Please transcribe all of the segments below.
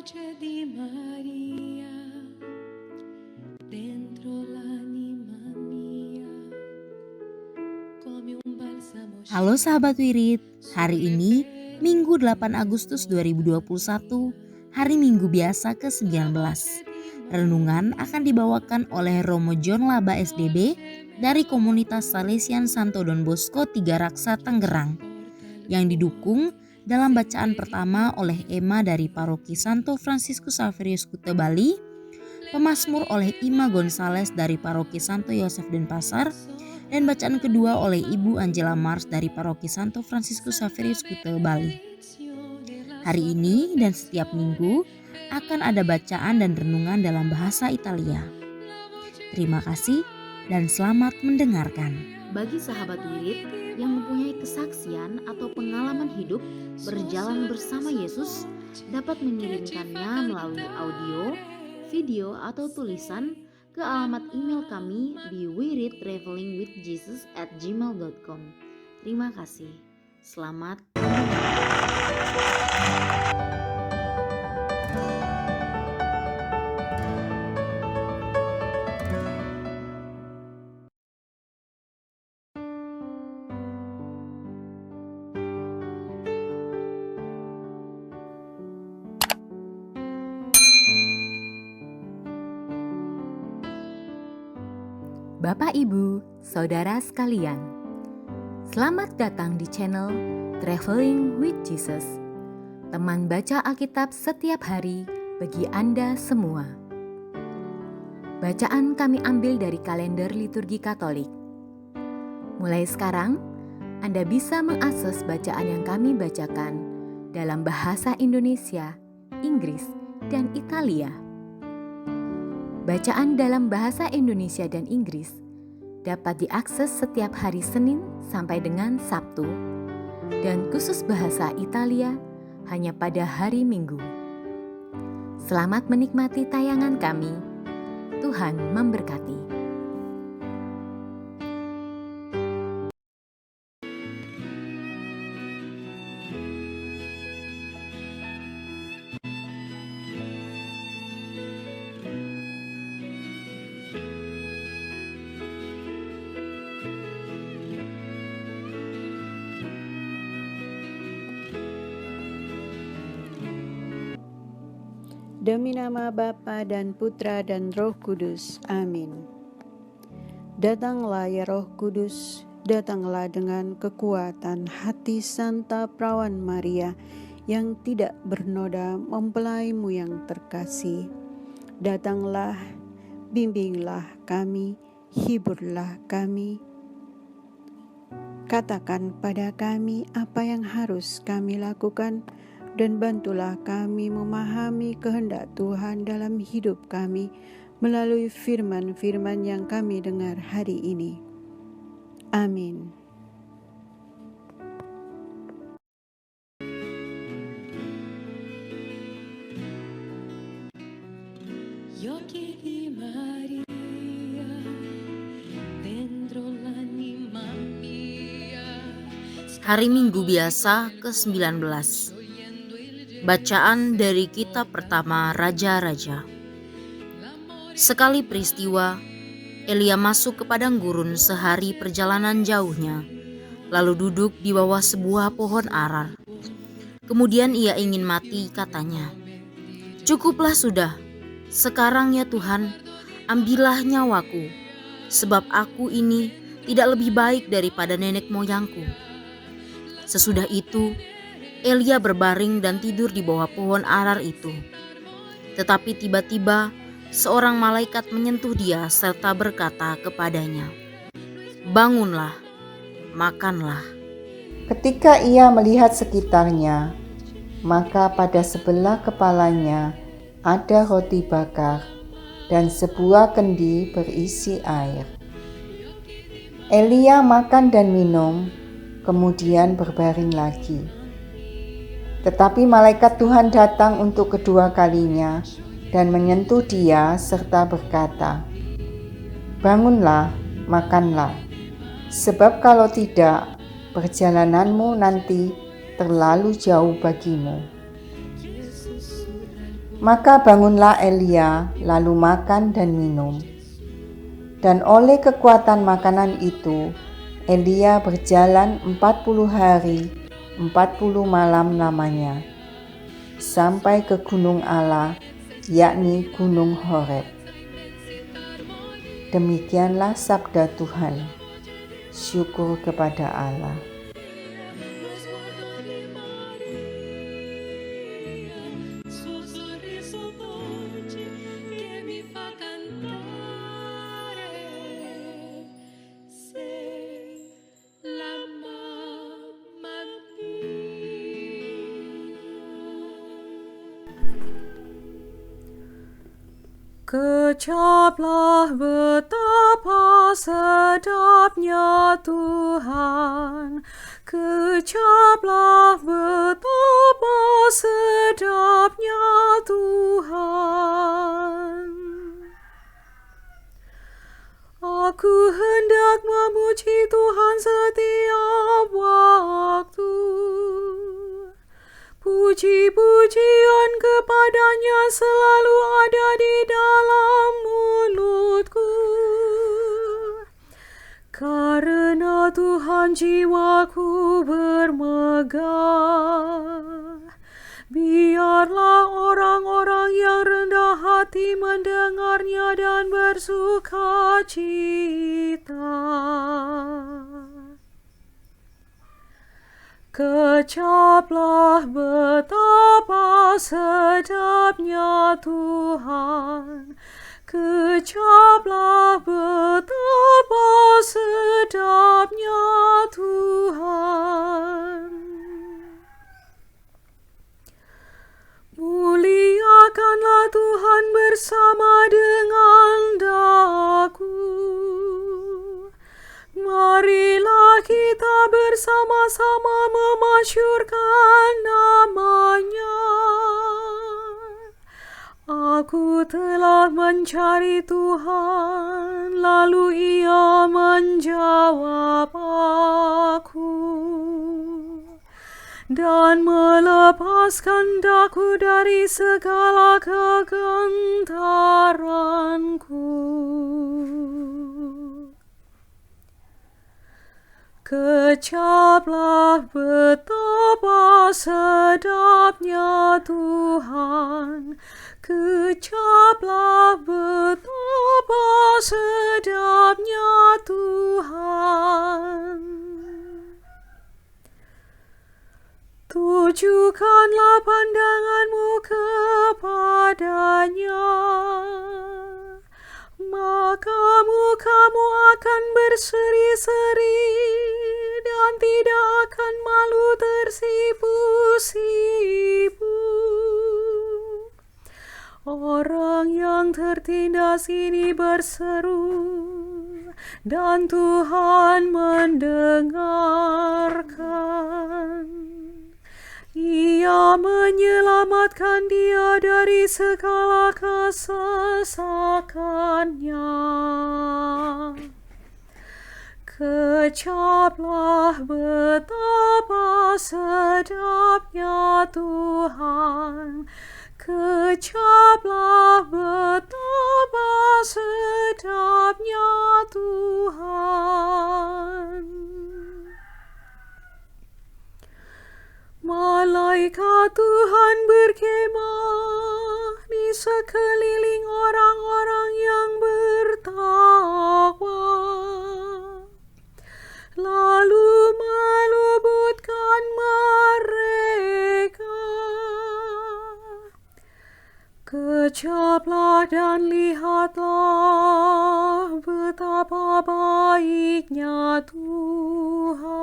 voce di Maria dentro l'anima mia come un balsamo. Halo sahabat Wirid, hari ini Minggu 8 Agustus 2021, hari Minggu biasa ke-19. Renungan akan dibawakan oleh Romo John Laba SDB dari komunitas Salesian Santo Don Bosco Tiga Raksa Tangerang, yang didukung dalam bacaan pertama oleh Emma dari Paroki Santo Fransiskus Xaverius Kuta Bali, pemazmur oleh Ima Gonzales dari Paroki Santo Yosef Denpasar, dan bacaan kedua oleh Ibu Angela Mars dari Paroki Santo Fransiskus Xaverius Kuta Bali. Hari ini dan setiap minggu akan ada bacaan dan renungan dalam bahasa Italia. Terima kasih dan selamat mendengarkan. Bagi sahabat Wirid yang mempunyai kesaksian atau pengalaman hidup berjalan bersama Yesus, dapat mengirimkannya melalui audio, video, atau tulisan ke alamat email kami di wiridtravelingwithjesus@gmail.com. Terima kasih. Selamat mendengarkan. Bapak, Ibu, Saudara sekalian, selamat datang di channel Traveling with Jesus, teman baca Alkitab setiap hari bagi Anda semua. Bacaan kami ambil dari kalender liturgi Katolik. Mulai sekarang, Anda bisa mengakses bacaan yang kami bacakan dalam bahasa Indonesia, Inggris, dan Italia. Bacaan dalam bahasa Indonesia dan Inggris dapat diakses setiap hari Senin sampai dengan Sabtu, dan khusus bahasa Italia hanya pada hari Minggu. Selamat menikmati tayangan kami. Tuhan memberkati. Demi nama Bapa dan Putra dan Roh Kudus. Amin. Datanglah ya Roh Kudus, datanglah dengan kekuatan hati Santa Perawan Maria yang tidak bernoda mempelaimu yang terkasih. Datanglah, bimbinglah kami, hiburlah kami. Katakan pada kami apa yang harus kami lakukan, dan bantulah kami memahami kehendak Tuhan dalam hidup kami melalui firman-firman yang kami dengar hari ini. Amin. Gli occhi di Maria dentro l'anima mia. Hari Minggu biasa ke-19. Bacaan dari kitab pertama Raja-Raja. Sekali peristiwa, Elia masuk ke padang gurun sehari perjalanan jauhnya, lalu duduk di bawah sebuah pohon arar. Kemudian ia ingin mati, katanya, "Cukuplah sudah, sekarang ya Tuhan, ambillah nyawaku, sebab aku ini tidak lebih baik daripada nenek moyangku." Sesudah itu, Elia berbaring dan tidur di bawah pohon arar itu. Tetapi tiba-tiba seorang malaikat menyentuh dia serta berkata kepadanya, "Bangunlah, makanlah." Ketika ia melihat sekitarnya, maka pada sebelah kepalanya ada roti bakar dan sebuah kendi berisi air. Elia makan dan minum, kemudian berbaring lagi. Tetapi malaikat Tuhan datang untuk kedua kalinya dan menyentuh dia serta berkata, "Bangunlah, makanlah, sebab kalau tidak, perjalananmu nanti terlalu jauh bagimu." Maka bangunlah Elia, lalu makan dan minum. Dan oleh kekuatan makanan itu, Elia berjalan 40 hari, 40 malam lamanya, sampai ke gunung Allah, yakni Gunung Horeb. Demikianlah sabda Tuhan. Syukur kepada Allah. Suo sorriso dolce che mi fa cantare. Sei la mamma mia. Kecaplah betapa sedapnya Tuhan, kecaplah betapa sedapnya Tuhan. Aku hendak memuji Tuhan setiap waktu. Puji-pujian kepadanya selalu ada di dalam mulutku. Karena Tuhan jiwaku bermegah. Biarlah orang-orang yang rendah hati mendengarnya dan bersuka cita. Kecaplah betapa sedapnya Tuhan, kecaplah betapa sedapnya Tuhan. Muliakanlah Tuhan bersama dengan daku. Marilah kita bersama-sama memasyurkan nama-Nya. Aku telah mencari Tuhan, lalu Ia menjawab aku dan melepaskan daku dari segala kegentaranku. Kecaplah betapa sedapnya Tuhan, kecaplah betapa sedapnya Tuhan. Tujukanlah pandanganmu kepadanya, maka mukamu akan berseri-seri dan tidak akan malu tersipu-sipu. Orang yang tertindas ini berseru, dan Tuhan mendengarkan. Ia menyelamatkan dia dari segala kesesakannya. Kecaplah betapa sedapnya Tuhan, kecaplah betapa sedapnya Tuhan. Malaikat Tuhan berkemah di sekeliling orang-orang yang bertakwa, lalu meluputkan mereka. Kecaplah dan lihatlah betapa baiknya Tuhan.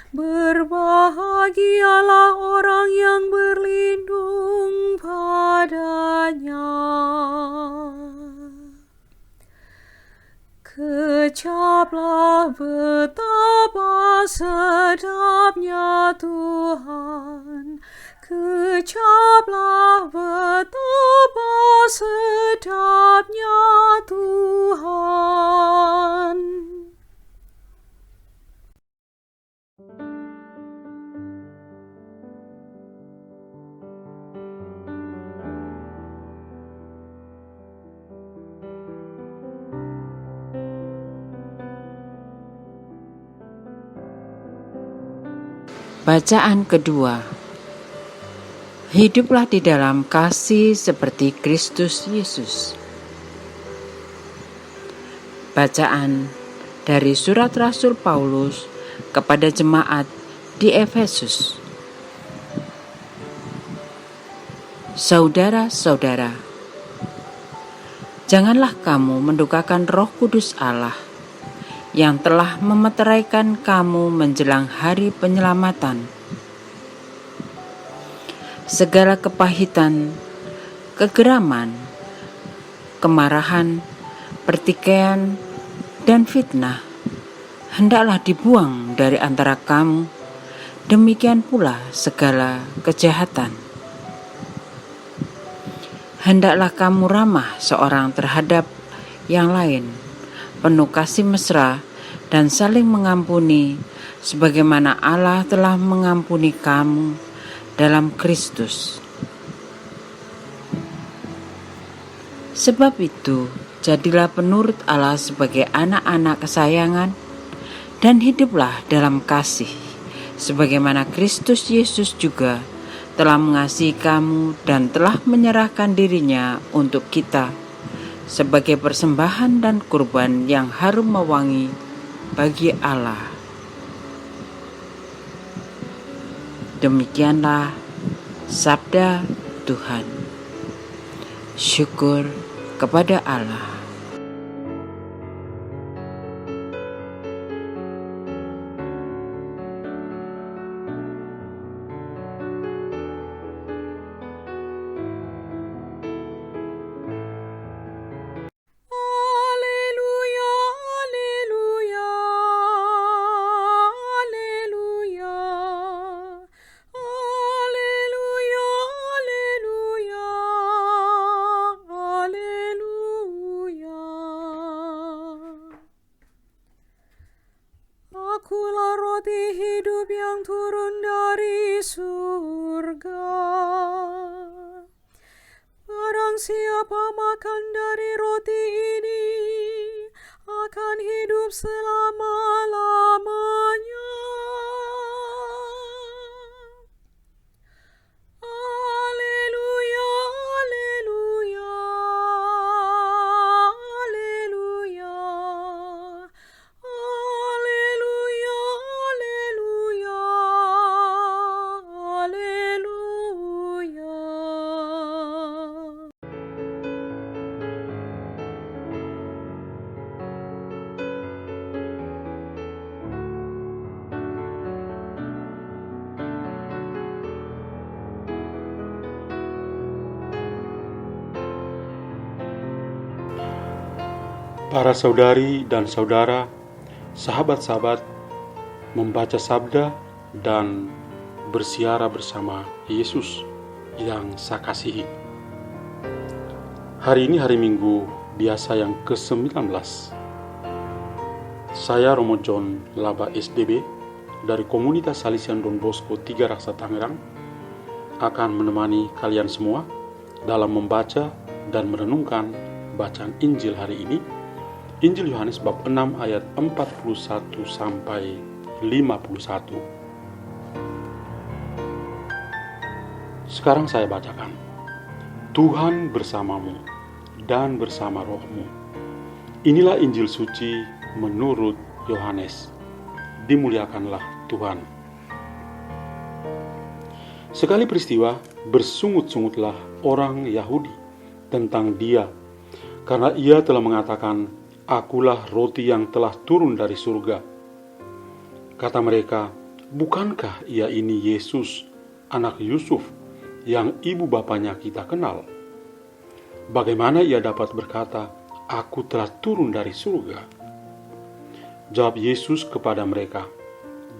Berbahagialah orang yang berlindung padanya. Kecaplah betapa sedapnya Tuhan, kecaplah betapa sedapnya Tuhan. Bacaan kedua. Hiduplah di dalam kasih seperti Kristus Yesus. Bacaan dari surat Rasul Paulus kepada jemaat di Efesus. Saudara-saudara, janganlah kamu mendukakan Roh Kudus Allah yang telah memeteraikan kamu menjelang hari penyelamatan. Segala kepahitan, kegeraman, kemarahan, pertikaian, dan fitnah hendaklah dibuang dari antara kamu, demikian pula segala kejahatan. Hendaklah kamu ramah seorang terhadap yang lain, penuh kasih mesra dan saling mengampuni, sebagaimana Allah telah mengampuni kamu dalam Kristus. Sebab itu, jadilah penurut Allah sebagai anak-anak kesayangan dan hiduplah dalam kasih, sebagaimana Kristus Yesus juga telah mengasihi kamu dan telah menyerahkan dirinya untuk kita sebagai persembahan dan kurban yang harum mewangi bagi Allah. Demikianlah sabda Tuhan. Syukur kepada Allah. Alleluia, alleluia, alleluia. Alleluia, alleluia, alleluia. Akulah roti hidup yang turun dari surga. Barang siapa makan dari roti ini akan hidup selama-lamanya. Alleluia, alleluia, alleluia. Alleluia, alleluia, alleluia. Para saudari dan saudara, sahabat-sahabat, membaca sabda dan bersiara bersama Yesus yang saya kasihi. Hari ini hari Minggu biasa yang ke-19. Saya Romo John Laba SDB dari Komunitas Salesian Don Bosco 3 Raksa Tangerang akan menemani kalian semua dalam membaca dan merenungkan bacaan Injil hari ini, Injil Yohanes bab 6 ayat 41 sampai 51. Sekarang saya bacakan. Tuhan bersamamu dan bersama rohmu. Inilah Injil suci menurut Yohanes. Dimuliakanlah Tuhan. Sekali peristiwa, bersungut-sungutlah orang Yahudi tentang Dia, karena Ia telah mengatakan, "Akulah roti yang telah turun dari surga." Kata mereka, "Bukankah Ia ini Yesus, anak Yusuf, yang ibu bapanya kita kenal? Bagaimana Ia dapat berkata, 'Aku telah turun dari surga'?" Jawab Yesus kepada mereka,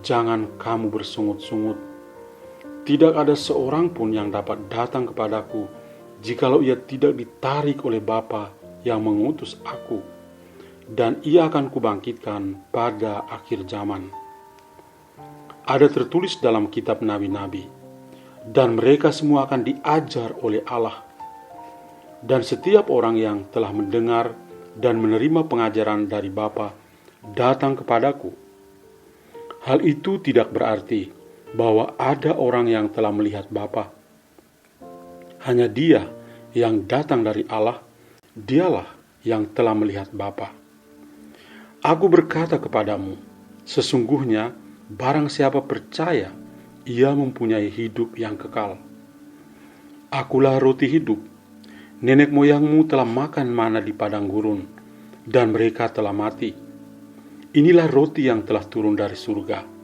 "Jangan kamu bersungut-sungut. Tidak ada seorang pun yang dapat datang kepadaku jikalau ia tidak ditarik oleh Bapa yang mengutus aku, dan Ia akan kubangkitkan pada akhir zaman. Ada tertulis dalam kitab nabi-nabi, dan mereka semua akan diajar oleh Allah. Dan setiap orang yang telah mendengar dan menerima pengajaran dari Bapa datang kepadaku. Hal itu tidak berarti bahwa ada orang yang telah melihat Bapa. Hanya Dia yang datang dari Allah, Dialah yang telah melihat Bapa. Aku berkata kepadamu, sesungguhnya barang siapa percaya, ia mempunyai hidup yang kekal. Akulah roti hidup. Nenek moyangmu telah makan mana di padang gurun, dan mereka telah mati. Inilah roti yang telah turun dari surga.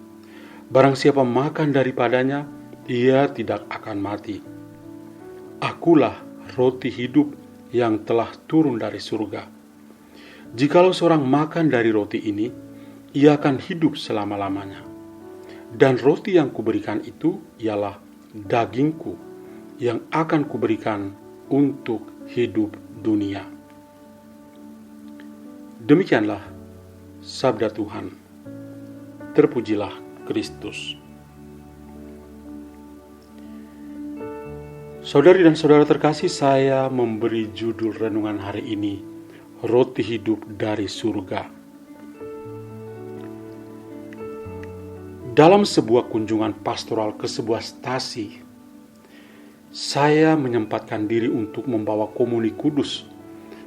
Barang siapa makan daripadanya, ia tidak akan mati. Akulah roti hidup yang telah turun dari surga. Jikalau seorang makan dari roti ini, ia akan hidup selama-lamanya. Dan roti yang kuberikan itu ialah dagingku yang akan kuberikan untuk hidup dunia. Demikianlah sabda Tuhan. Terpujilah Kristus. Saudari dan saudara terkasih, saya memberi judul renungan hari ini, Roti Hidup dari Surga. Dalam sebuah kunjungan pastoral ke sebuah stasi, saya menyempatkan diri untuk membawa komuni kudus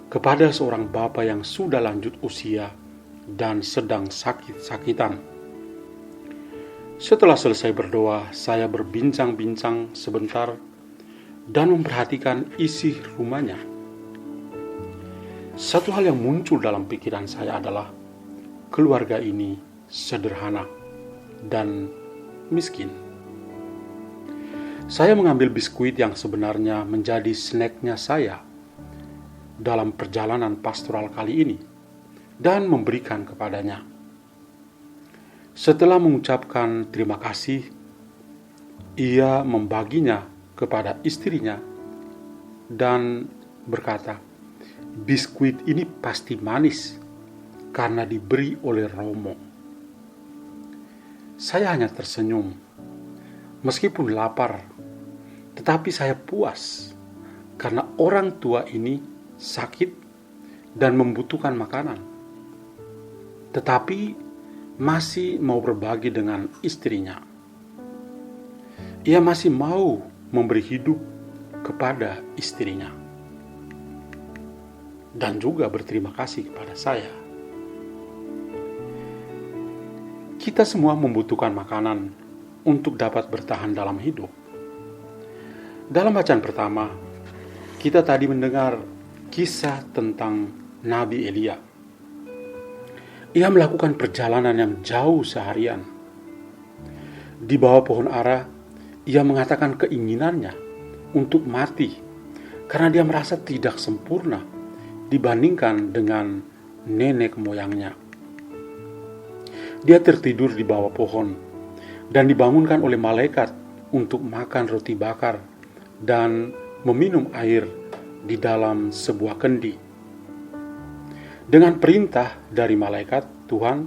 kepada seorang bapak yang sudah lanjut usia dan sedang sakit-sakitan. Setelah selesai berdoa, saya berbincang-bincang sebentar dan memperhatikan isi rumahnya. Satu hal yang muncul dalam pikiran saya adalah keluarga ini sederhana dan miskin. Saya mengambil biskuit yang sebenarnya menjadi snacknya saya dalam perjalanan pastoral kali ini dan memberikan kepadanya. Setelah mengucapkan terima kasih, ia membaginya kepada istrinya dan berkata, "Biskuit ini pasti manis karena diberi oleh Romo." Saya hanya tersenyum. Meskipun lapar, tetapi saya puas karena orang tua ini sakit dan membutuhkan makanan. Tetapi masih mau berbagi dengan istrinya. Ia masih mau memberi hidup kepada istrinya. Dan juga berterima kasih kepada saya. Kita semua membutuhkan makanan untuk dapat bertahan dalam hidup. Dalam bacaan pertama, kita tadi mendengar kisah tentang Nabi Elia. Ia melakukan perjalanan yang jauh seharian. Di bawah pohon ara, ia mengatakan keinginannya untuk mati karena dia merasa tidak sempurna dibandingkan dengan nenek moyangnya. Dia tertidur di bawah pohon dan dibangunkan oleh malaikat untuk makan roti bakar dan meminum air di dalam sebuah kendi. Dengan perintah dari malaikat Tuhan,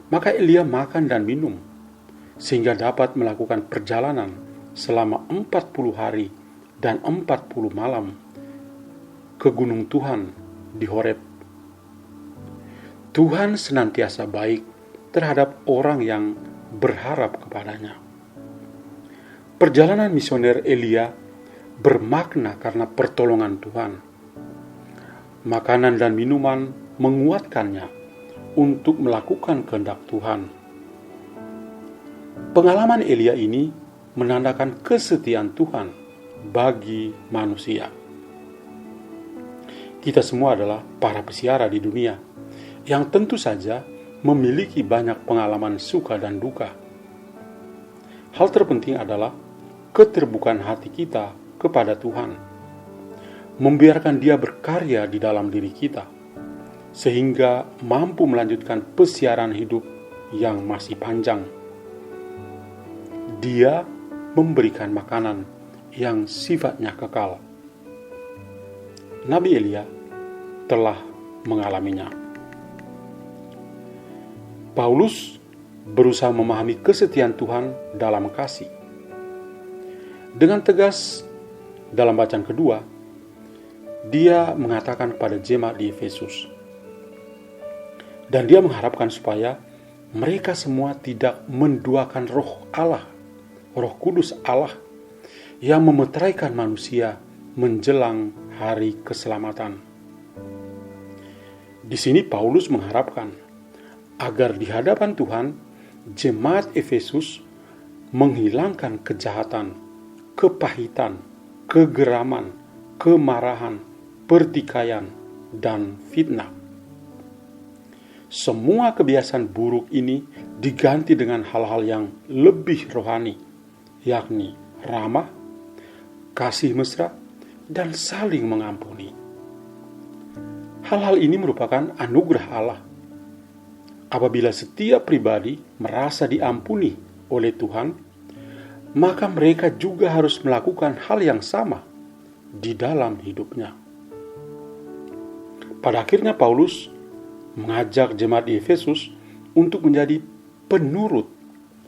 maka Elia makan dan minum, sehingga dapat melakukan perjalanan selama 40 hari dan 40 malam ke gunung Tuhan di Horeb. Tuhan senantiasa baik terhadap orang yang berharap kepadanya. Perjalanan misioner Elia bermakna karena pertolongan Tuhan. Makanan dan minuman menguatkannya untuk melakukan kehendak Tuhan. Pengalaman Elia ini menandakan kesetiaan Tuhan bagi manusia. Kita semua adalah para pesiara di dunia yang tentu saja memiliki banyak pengalaman suka dan duka. Hal terpenting adalah keterbukaan hati kita kepada Tuhan, membiarkan Dia berkarya di dalam diri kita sehingga mampu melanjutkan pesiaran hidup yang masih panjang. Dia memberikan makanan yang sifatnya kekal. Nabi Elia telah mengalaminya. Paulus berusaha memahami kesetiaan Tuhan dalam kasih. Dengan tegas dalam bacaan kedua, dia mengatakan kepada jemaat di Efesus, dan dia mengharapkan supaya mereka semua tidak menduakan roh Allah Roh Kudus Allah yang memeteraikan manusia menjelang hari keselamatan. Di sini Paulus mengharapkan agar di hadapan Tuhan, jemaat Efesus menghilangkan kejahatan, kepahitan, kegeraman, kemarahan, pertikaian, dan fitnah. Semua kebiasaan buruk ini diganti dengan hal-hal yang lebih rohani, yakni ramah, kasih mesra, dan saling mengampuni. Hal-hal ini merupakan anugerah Allah. Apabila setiap pribadi merasa diampuni oleh Tuhan, maka mereka juga harus melakukan hal yang sama di dalam hidupnya. Pada akhirnya Paulus mengajak jemaat di Efesus untuk menjadi penurut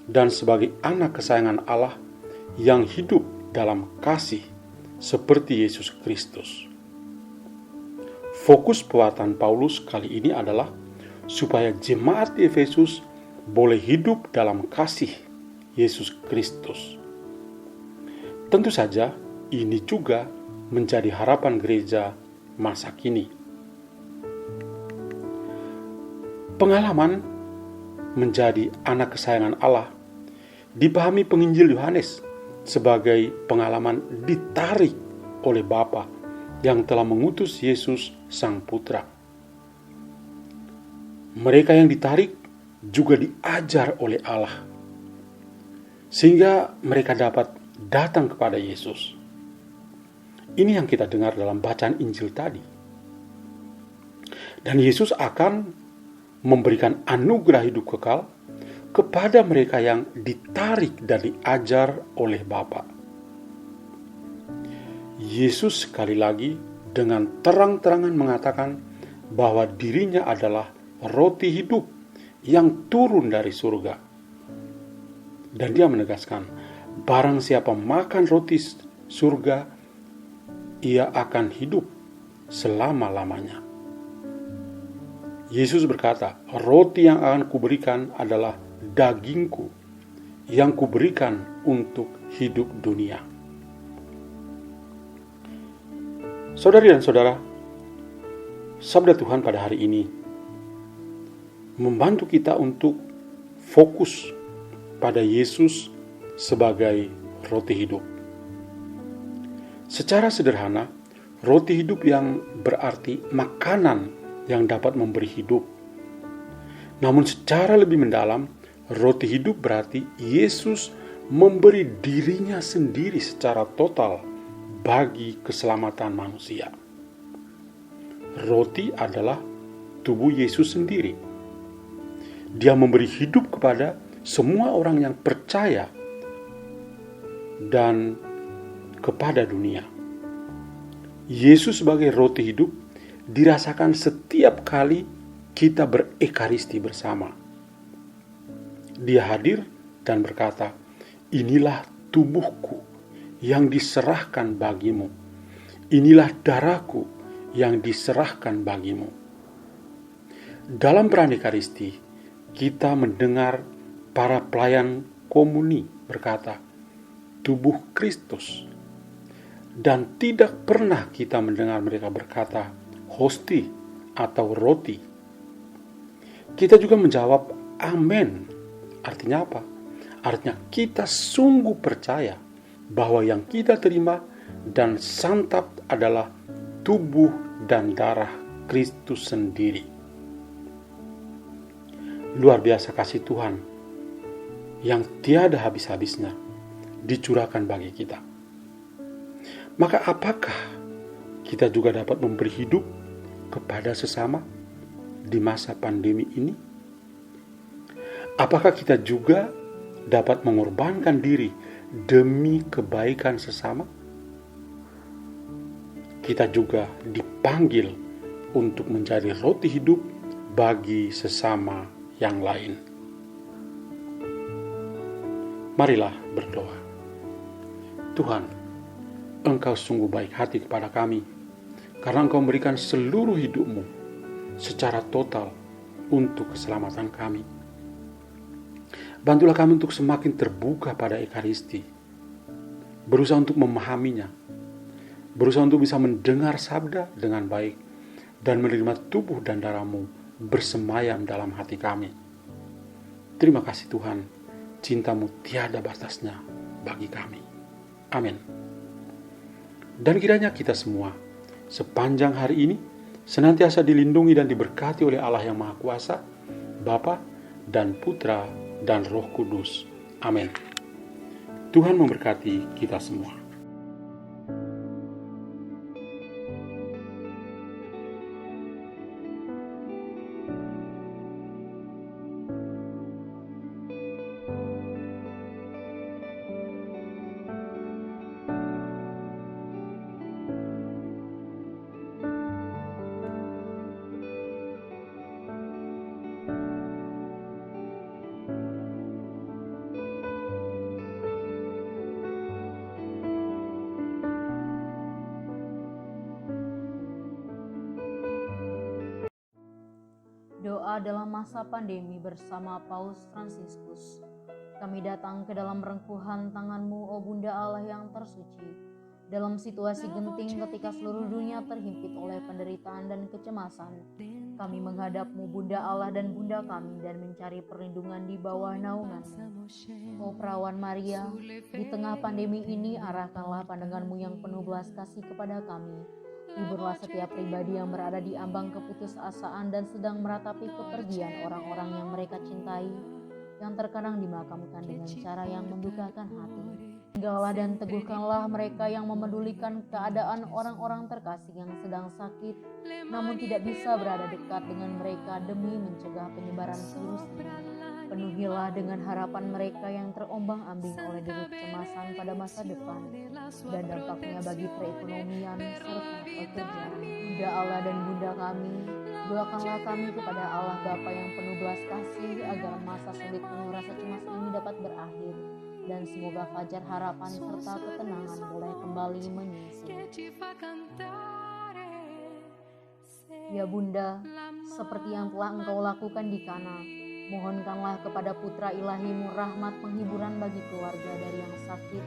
dan sebagai anak kesayangan Allah yang hidup dalam kasih seperti Yesus Kristus. Fokus perbuatan Paulus kali ini adalah supaya jemaat di Efesus boleh hidup dalam kasih Yesus Kristus. Tentu saja ini juga menjadi harapan gereja masa kini. Pengalaman menjadi anak kesayangan Allah dipahami penginjil Yohanes sebagai pengalaman ditarik oleh Bapa yang telah mengutus Yesus Sang Putra. Mereka yang ditarik juga diajar oleh Allah, sehingga mereka dapat datang kepada Yesus. Ini yang kita dengar dalam bacaan Injil tadi. Dan Yesus akan memberikan anugerah hidup kekal kepada mereka yang ditarik dan diajar oleh Bapa. Yesus sekali lagi dengan terang-terangan mengatakan bahwa dirinya adalah roti hidup yang turun dari surga. Dan dia menegaskan, barang siapa makan roti surga, ia akan hidup selama-lamanya. Yesus berkata, roti yang akan kuberikan adalah dagingku yang kuberikan untuk hidup dunia. Saudari dan saudara, sabda Tuhan pada hari ini membantu kita untuk fokus pada Yesus sebagai roti hidup. Secara sederhana, roti hidup yang berarti makanan yang dapat memberi hidup. Namun secara lebih mendalam, roti hidup berarti Yesus memberi dirinya sendiri secara total bagi keselamatan manusia. Roti adalah tubuh Yesus sendiri. Dia memberi hidup kepada semua orang yang percaya dan kepada dunia. Yesus sebagai roti hidup dirasakan setiap kali kita berekaristi bersama. Dia hadir dan berkata, inilah tubuhku yang diserahkan bagimu. Inilah darahku yang diserahkan bagimu. Dalam perayaan ekaristi, kita mendengar para pelayan komuni berkata, tubuh Kristus. Dan tidak pernah kita mendengar mereka berkata, hosti atau roti. Kita juga menjawab amin. Artinya apa? Artinya kita sungguh percaya bahwa yang kita terima dan santap adalah tubuh dan darah Kristus sendiri. Luar biasa kasih Tuhan yang tiada habis-habisnya dicurahkan bagi kita. Maka apakah kita juga dapat memberi hidup kepada sesama di masa pandemi ini? Apakah kita juga dapat mengorbankan diri demi kebaikan sesama? Kita juga dipanggil untuk menjadi roti hidup bagi sesama yang lain. Marilah berdoa. Tuhan, Engkau sungguh baik hati kepada kami, karena Engkau memberikan seluruh hidup-Mu secara total untuk keselamatan kami. Bantulah kami untuk semakin terbuka pada Ekaristi, berusaha untuk memahaminya, berusaha untuk bisa mendengar sabda dengan baik, dan menerima tubuh dan darah-Mu bersemayam dalam hati kami. Terima kasih Tuhan, cinta-Mu tiada batasnya bagi kami. Amin. Dan kiranya kita semua sepanjang hari ini senantiasa dilindungi dan diberkati oleh Allah yang Maha Kuasa, Bapa dan Putra dan Roh Kudus. Amin. Tuhan memberkati kita semua. Doa dalam masa pandemi bersama Paus Fransiskus. Kami datang ke dalam rengkuhan tangan-Mu, O Bunda Allah yang tersuci. Dalam situasi genting ketika seluruh dunia terhimpit oleh penderitaan dan kecemasan, kami menghadap-Mu, Bunda Allah dan Bunda kami, dan mencari perlindungan di bawah naungan-Mu. O Perawan Maria, di tengah pandemi ini arahkanlah pandangan-Mu yang penuh belas kasih kepada kami. Hiburlah setiap pribadi yang berada di ambang keputusasaan dan sedang meratapi kepergian orang-orang yang mereka cintai, yang terkadang dimakamkan dengan cara yang mendukakan hati. Tinggallah dan teguhkanlah mereka yang memedulikan keadaan orang-orang terkasih yang sedang sakit, namun tidak bisa berada dekat dengan mereka demi mencegah penyebaran virus ini. Penuhilah dengan harapan mereka yang terombang-ambing oleh deru kecemasan pada masa depan dan dampaknya bagi perekonomian serta pekerjaan. Bunda Allah dan Bunda kami, doakanlah kami kepada Allah Bapa yang penuh belas kasih agar masa sulit penuh rasa cemas ini dapat berakhir dan semoga fajar harapan serta ketenangan boleh kembali menyusul. Ya Bunda, seperti yang telah Engkau lakukan di Kana, mohonkanlah kepada Putra Ilahi-Mu rahmat penghiburan bagi keluarga dari yang sakit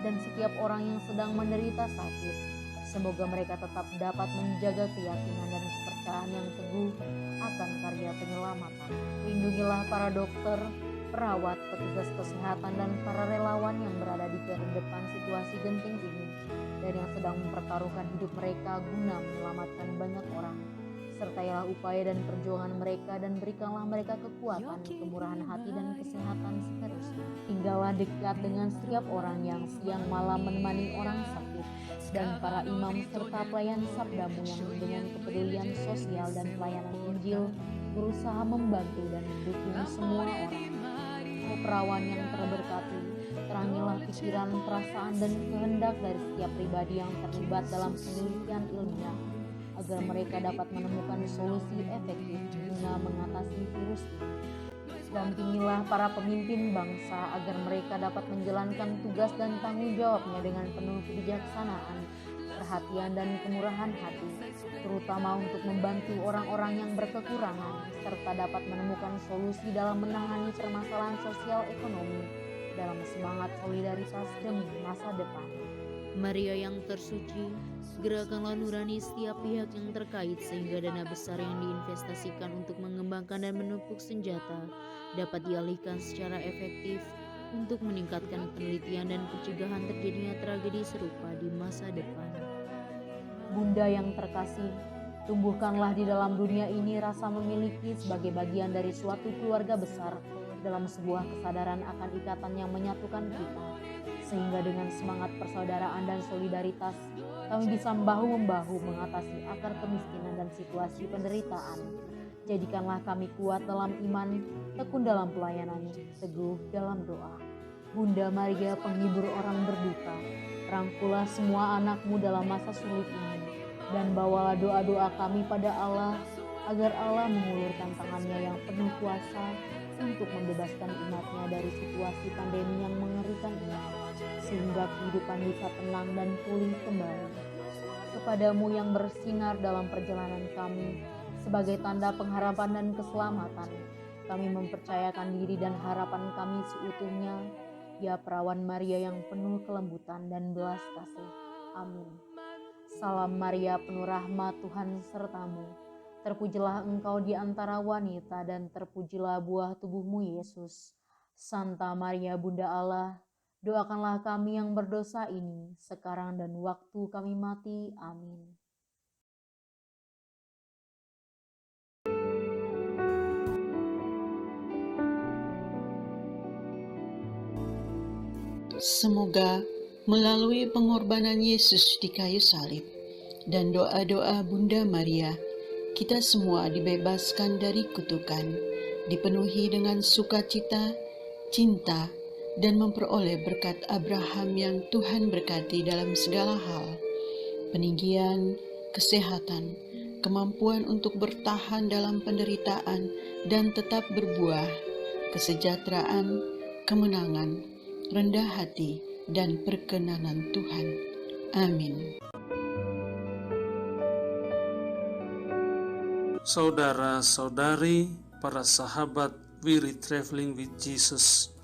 dan setiap orang yang sedang menderita sakit. Semoga mereka tetap dapat menjaga keyakinan dan kepercayaan yang teguh akan karya penyelamatan. Lindungilah para dokter, perawat, petugas kesehatan, dan para relawan yang berada di garis depan situasi genting ini dan yang sedang mempertaruhkan hidup mereka guna menyelamatkan banyak orang. Sertailah upaya dan perjuangan mereka dan berikanlah mereka kekuatan, kemurahan hati dan kesehatan seterusnya. Tinggallah dekat dengan setiap orang yang siang malam menemani orang sakit dan para imam serta pelayan sabda-Mu yang dengan kepedulian sosial dan pelayanan Injil berusaha membantu dan mendukung semua orang. O Perawan yang terberkati, terangilah pikiran, perasaan, dan kehendak dari setiap pribadi yang terlibat dalam penelitian ilmiah agar mereka dapat menemukan solusi efektif guna mengatasi virus ini. Dampingilah para pemimpin bangsa agar mereka dapat menjalankan tugas dan tanggung jawabnya dengan penuh kebijaksanaan, perhatian, dan kemurahan hati, terutama untuk membantu orang-orang yang berkekurangan, serta dapat menemukan solusi dalam menangani permasalahan sosial ekonomi dalam semangat solidaritas demi masa depan. Maria yang tersuci, gerakanlah nurani setiap pihak yang terkait sehingga dana besar yang diinvestasikan untuk mengembangkan dan menumpuk senjata dapat dialihkan secara efektif untuk meningkatkan penelitian dan pencegahan terjadinya tragedi serupa di masa depan. Bunda yang terkasih, tumbuhkanlah di dalam dunia ini rasa memiliki sebagai bagian dari suatu keluarga besar dalam sebuah kesadaran akan ikatan yang menyatukan kita, sehingga dengan semangat persaudaraan dan solidaritas kami bisa bahu-membahu mengatasi akar kemiskinan dan situasi penderitaan. Jadikanlah kami kuat dalam iman, tekun dalam pelayanan, teguh dalam doa. Bunda Maria, penghibur orang berduka, rangkulah semua anak-Mu dalam masa sulit ini, dan bawalah doa-doa kami pada Allah, agar Allah mengulurkan tangannya yang penuh kuasa untuk membebaskan umat-Nya dari situasi pandemi yang mengerikan ini, sehingga kehidupan bisa tenang dan pulih kembali. Kepadamu yang bersinar dalam perjalanan kami, sebagai tanda pengharapan dan keselamatan, kami mempercayakan diri dan harapan kami seutuhnya. Ya perawan Maria yang penuh kelembutan dan belas kasih. Amin. Salam Maria, penuh rahmat, Tuhan sertamu. Terpujilah engkau di antara wanita dan terpujilah buah tubuhmu Yesus. Santa Maria Bunda Allah, doakanlah kami yang berdosa ini, sekarang dan waktu kami mati. Amin. Semoga melalui pengorbanan Yesus di kayu salib dan doa-doa Bunda Maria, kita semua dibebaskan dari kutukan, dipenuhi dengan sukacita, cinta, dan memperoleh berkat Abraham yang Tuhan berkati dalam segala hal, peninggian, kesehatan, kemampuan untuk bertahan dalam penderitaan dan tetap berbuah, kesejahteraan, kemenangan, rendah hati, dan perkenanan Tuhan. Amin. Saudara-saudari, para sahabat Weary Traveling with Jesus,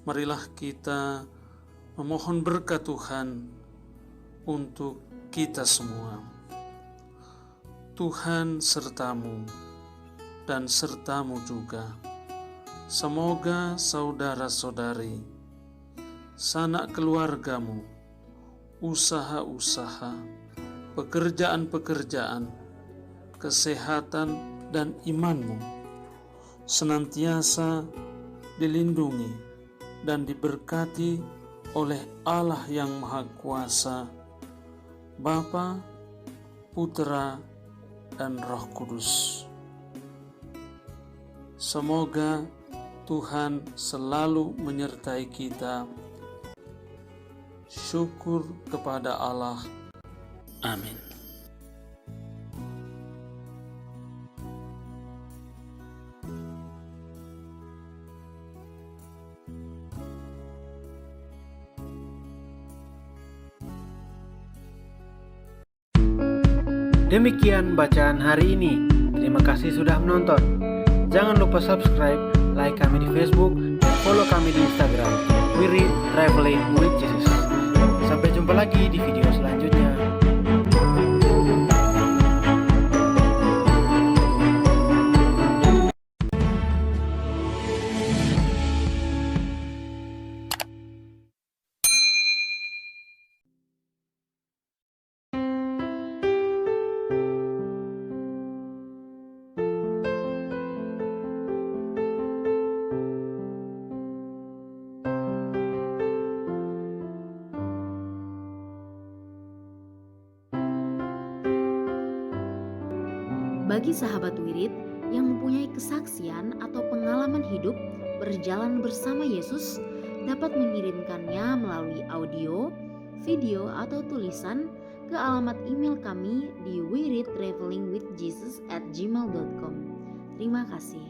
marilah kita memohon berkat Tuhan untuk kita semua. Tuhan sertamu dan sertamu juga. Semoga saudara-saudari, sanak keluargamu, usaha-usaha, pekerjaan-pekerjaan, kesehatan dan imanmu senantiasa dilindungi dan diberkati oleh Allah yang Maha Kuasa, Bapa, Putra, dan Roh Kudus. Semoga Tuhan selalu menyertai kita. Syukur kepada Allah. Amin. Demikian bacaan hari ini. Terima kasih sudah menonton. Jangan lupa subscribe, like kami di Facebook, dan follow kami di Instagram. Weary Traveling with Jesus. Sampai jumpa lagi di video selanjutnya. Bagi sahabat wirid yang mempunyai kesaksian atau pengalaman hidup berjalan bersama Yesus, dapat mengirimkannya melalui audio, video, atau tulisan ke alamat email kami di wiridtravelingwithjesus@gmail.com. Terima kasih.